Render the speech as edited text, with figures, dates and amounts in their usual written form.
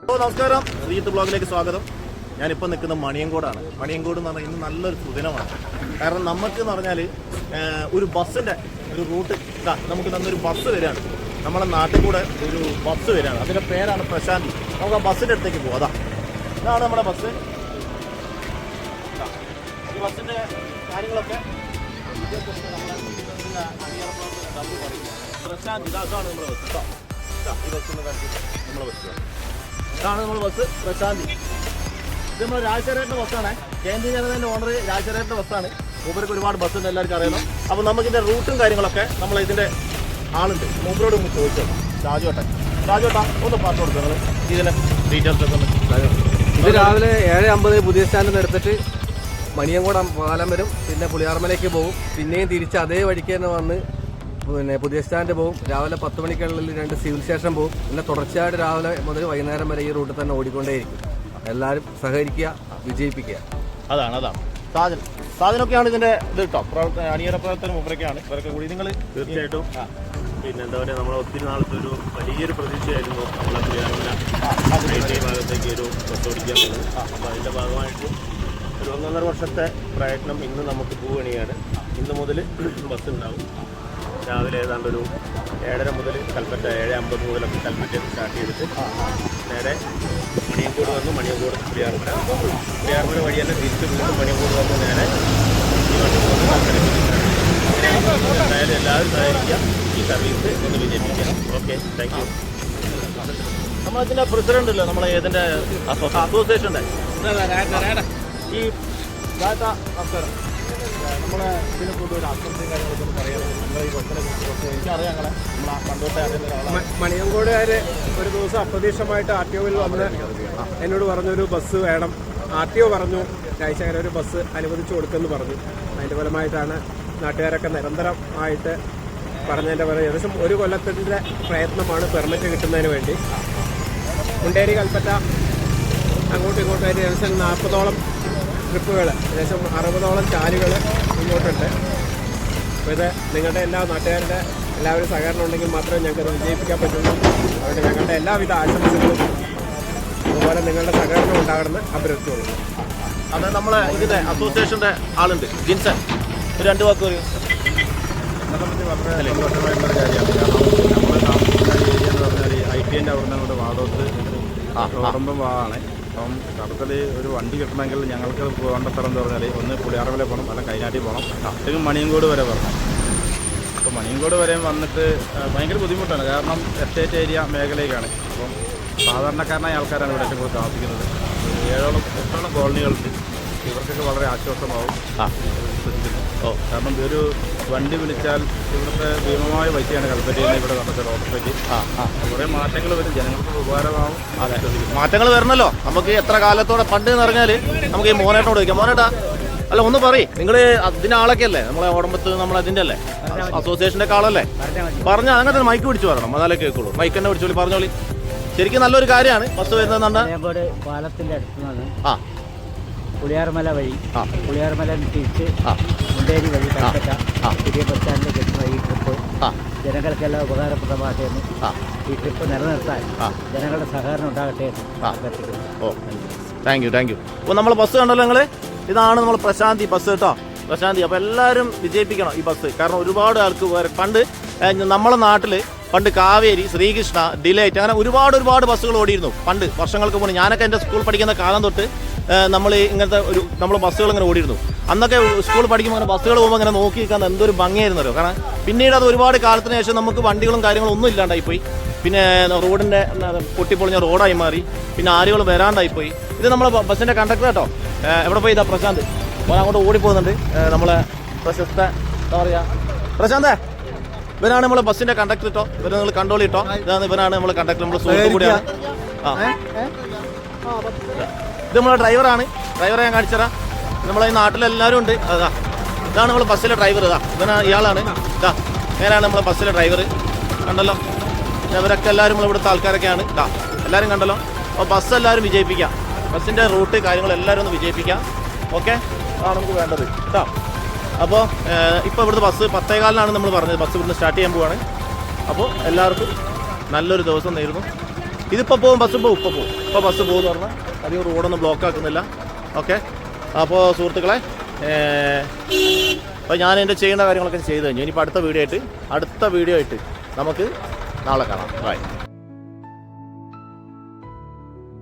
നമസ്കാരം, ശ്രീജിത്ത് ബ്ലോഗിലേക്ക് സ്വാഗതം. ഞാനിപ്പോൾ നിൽക്കുന്നത് മണിയങ്കോടാണ്. മണിയങ്കോട് എന്ന് പറഞ്ഞാൽ ഇന്ന് നല്ലൊരു സുദിനമാണ്. കാരണം നമുക്ക് എന്ന് പറഞ്ഞാൽ ഒരു ബസ്സിൻ്റെ ഒരു റൂട്ട് നമുക്ക് തന്നൊരു ബസ് വരികയാണ്. നമ്മളെ നാട്ടിൽ കൂടെ ഒരു ബസ് വരികയാണ്. അതിൻ്റെ പേരാണ് പ്രശാന്തി. നമുക്ക് ആ ബസ്സിൻ്റെ അടുത്തേക്ക് പോകാം. ഇതാണ് നമ്മുടെ ബസ്. ഈ ബസ്സിൻ്റെ കാര്യങ്ങളൊക്കെ പ്രശാന്തി, ഇതാണ് നമ്മുടെ ബസ് കേട്ടോ. ഈ ബസ്സിൻ്റെ കാര്യത്തിൽ നമ്മളെ ബസ് ഇതാണ് നമ്മുടെ ബസ് പ്രശാന്തി. ഇത് നമ്മൾ രാജശേഖരേട്ടൻ്റെ ബസ്സാണ്. KNT ജനതേൻ്റെ ഓണർ രാജശേഖരേട്ടൻ്റെ ബസ്സാണ്. മൂപ്പർക്ക് ഒരുപാട് ബസ്സുണ്ട്, എല്ലാവർക്കും അറിയണം. അപ്പോൾ നമുക്കിതിൻ്റെ റൂട്ടും കാര്യങ്ങളൊക്കെ നമ്മൾ ഇതിൻ്റെ ആളുണ്ട്, മൂപ്പരോട് ഒന്ന് ചോദിച്ചോളാം. രാജോട്ടാ ഒന്ന് പറഞ്ഞു കൊടുക്കുക നിങ്ങൾ ഇതിൻ്റെ ഡീറ്റെയിൽസൊക്കെ ഒന്ന്. ഇത് രാവിലെ 7:50 പുതിയ സ്റ്റാൻഡിൽ നിന്ന് എടുത്തിട്ട് മണിയങ്കോട് പാലം വരും, പിന്നെ പുളിയാർമലയ്ക്ക് പോകും, പിന്നെയും തിരിച്ച് അതേ വഴിക്ക് തന്നെ വന്ന് പിന്നെ പുതിയ സ്റ്റാൻഡ് പോകും. രാവിലെ 10 മണിക്കുള്ളിൽ 2 സിവിൽ സ്റ്റേഷൻ പോകും. പിന്നെ തുടർച്ചയായിട്ട് രാവിലെ മുതൽ വൈകുന്നേരം വരെ ഈ റൂട്ടിൽ തന്നെ ഓടിക്കൊണ്ടേയിരിക്കും. എല്ലാവരും സഹകരിക്കുക, വിജയിപ്പിക്കുക. അതാണ് സാധനമൊക്കെയാണ് ഇതിൻ്റെ ഇത് കേട്ടോ. അണിയറ പ്രവർത്തനം മൂപ്പരൊക്കെയാണ്. ഇവരൊക്കെ കൂടി നിങ്ങൾ തീർച്ചയായിട്ടും പിന്നെ എന്താ പറയുക, നമ്മളെ ഒത്തിരി നാളത്തെ ഒരു വലിയൊരു പ്രതീക്ഷയായിരുന്നു നമ്മളെ പുളിയാർമല ഭാഗത്തേക്ക് ഒരു ബസ് ഓടിക്കാനുള്ളത്. അപ്പോൾ അതിൻ്റെ ഭാഗമായിട്ട് ഒരു 1.5 വർഷത്തെ പ്രയത്നം ഇന്ന് നമുക്ക് പൂവണിയാണ്. ഇന്ന് മുതൽ ബസ് ഉണ്ടാവും. രാവിലെ ഏതാണ്ട് ഒരു 7:30 മുതൽ കൽപ്പറ്റ, 7:50 മുതലൊക്കെ കൽപ്പറ്റയിൽ സ്റ്റാർട്ട് ചെയ്തിട്ട് നേരെ മണിയങ്കോട് വന്നു. മണിയങ്കോട് പുളിയാർമല വഴി തന്നെ തിരിച്ച് വീണ്ടും മണിയങ്കോട് വന്ന് നേരെ ഈ വണ്ടി എന്തായാലും എല്ലാവരും സഹായിക്കുക. ഈ സർവീസ് ഒന്ന് വിജയിപ്പിക്കുക. Okay, thank you. നമ്മളതിൻ്റെ പ്രസിഡന്റ് അല്ലേ നമ്മളെ ഏതിൻ്റെ അസോസിയേഷൻ്റെ ഈ ഡാറ്റ. നമസ്കാരം. നമ്മളെ ഇതിനെ കൊണ്ട് ഒരു ആശംസയും കാര്യങ്ങളൊക്കെ ഒന്ന് പറയാം. നമ്മളെ ഈ ബസ്സിനെ കുറിച്ച് എനിക്കറിയാം. നമ്മളെ പണ്ടോട്ടെ അറിയുന്ന ഒരാളാണ്. മണിയങ്കോടുകാർ ഒരു ദിവസം അപ്രതീക്ഷിതമായിട്ട് RTOയിൽ വന്ന് എന്നോട് പറഞ്ഞൊരു ബസ് വേണം. RTO പറഞ്ഞു രാജശേഖരൻ ഒരു ബസ് അനുവദിച്ചു കൊടുക്കുമെന്ന് പറഞ്ഞു. അതിൻ്റെ ഫലമായിട്ടാണ് നാട്ടുകാരൊക്കെ നിരന്തരമായിട്ട് പറഞ്ഞതിൻ്റെ ഫലം ഏകദേശം 1 കൊല്ലത്തിൻ്റെ പ്രയത്നമാണ് പെർമിറ്റ് കിട്ടുന്നതിന് വേണ്ടി. മുണ്ടേരി കൽപ്പറ്റ അങ്ങോട്ടും ഇങ്ങോട്ടായിട്ട് ഏകദേശം 40ഓളം ട്രിപ്പുകൾ, ഏകദേശം 60ഓളം ചാലുകൾ മുന്നോട്ടുണ്ട്. അപ്പോൾ ഇത് നിങ്ങളുടെ എല്ലാ നാട്ടുകാരുടെ എല്ലാവരും സഹകരണം ഉണ്ടെങ്കിൽ മാത്രമേ ഞങ്ങൾക്കത് വിജയിപ്പിക്കാൻ പറ്റുള്ളൂ. അതുകൊണ്ട് ഞങ്ങളുടെ എല്ലാവിധ ആശംസകളും അതുപോലെ നിങ്ങളുടെ സഹകരണം ഉണ്ടാകണമെന്ന് അഭ്യർത്ഥിച്ചുള്ളൂ. അത് നമ്മളെ ഇതിൻ്റെ അസോസിയേഷൻ്റെ ആളുണ്ട്, ജിൻസൺ. ഒരു 2 വാക്ക് പറയും. നമ്മളെ വളരെ സന്തോഷമായിട്ടുള്ള കാര്യമാണ്. കാരണം നമ്മുടെ താമസിക്കുന്ന ഏരിയ എന്ന് പറഞ്ഞാൽ IPൻ്റെ അവിടെ നിന്ന് വാടോത്ത് റോഡമ്പം ഭാഗമാണ്. അപ്പം കടത്തിൽ ഒരു വണ്ടി കിട്ടണമെങ്കിൽ ഞങ്ങൾക്ക് പോകേണ്ട സ്ഥലം എന്ന് പറഞ്ഞാൽ ഒന്ന് പുളിയാർമല പോകണം, അല്ല കൈനാട്ടി പോകണം, അല്ലെങ്കിൽ മണിയങ്കോട് വരെ വരണം. അപ്പോൾ മണിയങ്കോട് വരെ വന്നിട്ട് ഭയങ്കര ബുദ്ധിമുട്ടാണ്. കാരണം എസ്റ്റേറ്റ് ഏരിയ മേഖലയിലാണ്. അപ്പം സാധാരണക്കാരനായ ആൾക്കാരാണ് ഇവിടെ ഏറ്റവും കൂടുതൽ താമസിക്കുന്നത്. 7-8 കോളനികളുണ്ട്. ഇവർക്കൊക്കെ വളരെ ആശ്വാസമാവും വിശ്വസിക്കുന്നു. കാരണം ഒരു വണ്ടി വിളിച്ചാൽ ഇവിടുത്തെ ഭീമമായ പൈസയാണ് കൽപ്പറ്റയിൽ നിന്ന് ഇവിടെ വന്നിട്ട് റോഡിലേക്ക്. കുറേ മാറ്റങ്ങൾ വരും, ജനങ്ങൾക്ക് ഉപകാരമാവും. അതെ, മാറ്റങ്ങൾ വരണമല്ലോ. നമുക്ക് എത്ര കാലത്തോടെ പണ്ട് എന്ന് പറഞ്ഞാൽ നമുക്ക് ഈ മോനേട്ടനോട് ചോദിക്കാം. മോനേട്ടാ, അല്ല ഒന്ന് പറയും, നിങ്ങൾ അതിൻ്റെ ആളൊക്കെ അല്ലേ, നമ്മളെ ഓടമ്പത്ത് നമ്മളതിൻ്റെ അല്ലേ അസോസിയേഷൻ്റെ ആളല്ലേ? പറഞ്ഞാൽ അങ്ങനെ തന്നെ മൈക്ക് പിടിച്ച് പറയണം, എന്നാലേ കേൾക്കുള്ളൂ. മൈക്ക് തന്നെ പിടിച്ചോളി, പറഞ്ഞോളി. ശരിക്കും നല്ലൊരു കാര്യമാണ് ബസ് വരുന്നതെന്നുണ്ട്. പാലത്തിന്റെ അടുത്ത് പുളിയാർമല വഴി, പുളിയാർമല തിരിച്ച് മുണ്ടേരി വഴി കൽപ്പറ്റ പുതിയ ബസ് സ്റ്റാൻഡിലേക്ക് എത്തുന്ന ഈ ട്രിപ്പ് ജനങ്ങൾക്കെല്ലാം ഉപകാരപ്രദമാകട്ടെയെന്ന്, ഈ ട്രിപ്പ് നിലനിർത്താൻ ജനങ്ങളുടെ സഹകരണം ഉണ്ടാകട്ടെ എന്ന് അഭ്യർത്ഥിക്കുന്നു. Thank you. അപ്പോൾ നമ്മൾ ബസ് കണ്ടല്ലോ നിങ്ങൾ. ഇതാണ് നമ്മൾ പ്രശാന്തി ബസ് കേട്ടോ, പ്രശാന്തി. അപ്പോൾ എല്ലാവരും വിജയിപ്പിക്കണം ഈ ബസ്. കാരണം ഒരുപാട് ആൾക്ക് പണ്ട് നമ്മളെ നാട്ടിൽ പണ്ട് കാവേരി, ശ്രീകൃഷ്ണ, ഡിലൈറ്റ്, അങ്ങനെ ഒരുപാട് ബസ്സുകൾ ഓടിയിരുന്നു പണ്ട് വർഷങ്ങൾക്ക് മുന്നേ. ഞാനൊക്കെ എൻ്റെ സ്കൂൾ പഠിക്കുന്ന കാലം തൊട്ട് നമ്മൾ ഇങ്ങനത്തെ നമ്മൾ ബസ്സുകൾ ഇങ്ങനെ ഓടിയിരുന്നു. അന്നൊക്കെ സ്കൂൾ പഠിക്കുമ്പോൾ അങ്ങനെ ബസ്സുകൾ പോകുമ്പോൾ അങ്ങനെ നോക്കി നിൽക്കാൻ എന്തൊരു ഭംഗിയായിരുന്നല്ലോ. കാരണം പിന്നീട് അത് ഒരുപാട് കാലത്തിന് ശേഷം നമുക്ക് വണ്ടികളും കാര്യങ്ങളും ഒന്നും ഇല്ലാണ്ടായിപ്പോയി. പിന്നെ റോഡിൻ്റെ പൊട്ടിപ്പൊളിഞ്ഞ റോഡായി മാറി. പിന്നെ ആരുകൾ വരാണ്ടായിപ്പോയി. ഇത് നമ്മളെ ബസ്സിൻ്റെ കണ്ടക്ടർ കേട്ടോ. എവിടെ പോയി? ഇതാ പ്രശാന്ത് അങ്ങോട്ട് ഓടിപ്പോകുന്നുണ്ട്. നമ്മളെ പ്രശസ്ത എന്താ പറയുക പ്രശാന്തേ, ഇവനാണ് നമ്മളെ ബസ്സിൻ്റെ കണ്ടക്ടർ കേട്ടോ. ഇവരെ നിങ്ങൾ കണ്ടോളി കേട്ടോ. ഇവനാണ് നമ്മളെ കണ്ടക്ടർ, നമ്മുടെ സുഹൃത്തു കൂടിയാണ്. ഇത് നമ്മളെ ഡ്രൈവറാണ്. ഡ്രൈവറെ ഞാൻ കാണിച്ചറാ. നമ്മളെ ഈ നാട്ടിലെല്ലാവരും ഉണ്ട്. ഇതാണ് നമ്മളെ ബസ്സിലെ ഡ്രൈവർ. ഇയാളാണ്. നേരാണ് നമ്മളെ ബസ്സിലെ ഡ്രൈവർ. കണ്ടല്ലോ, ഇവരൊക്കെ എല്ലാവരും നമ്മളിവിടുത്തെ ആൾക്കാരൊക്കെയാണ്. എല്ലാവരും കണ്ടല്ലോ. അപ്പോൾ ബസ് എല്ലാവരും വിജയിപ്പിക്കാം. ബസ്സിൻ്റെ റൂട്ട് കാര്യങ്ങളെല്ലാവരും ഒന്ന് വിജയിപ്പിക്കാം. ഓക്കെ, അതാണ് നമുക്ക് വേണ്ടത് കേട്ടോ. അപ്പോൾ ഇപ്പോൾ ഇവിടുത്തെ ബസ് 10:15 നമ്മൾ പറഞ്ഞത്. ബസ് ഇവിടുന്ന് സ്റ്റാർട്ട് ചെയ്യാൻ പോവുകയാണ്. അപ്പോൾ എല്ലാവർക്കും നല്ലൊരു ദിവസം നേരുന്നു. ഇതിപ്പോൾ പോകും, ബസ് പോകും, ഇപ്പോൾ ബസ് പോകുമെന്ന് പറഞ്ഞാൽ അധികം റോഡൊന്നും ബ്ലോക്ക് ആക്കുന്നില്ല. ഓക്കെ, അപ്പോൾ സുഹൃത്തുക്കളെ, അപ്പോൾ ഞാൻ എൻ്റെ ചെയ്യേണ്ട കാര്യങ്ങളൊക്കെ ചെയ്ത് കഴിഞ്ഞു. ഇനിയിപ്പോൾ അടുത്ത വീഡിയോ ആയിട്ട് നമുക്ക് നാളെ കാണാം. ബൈ.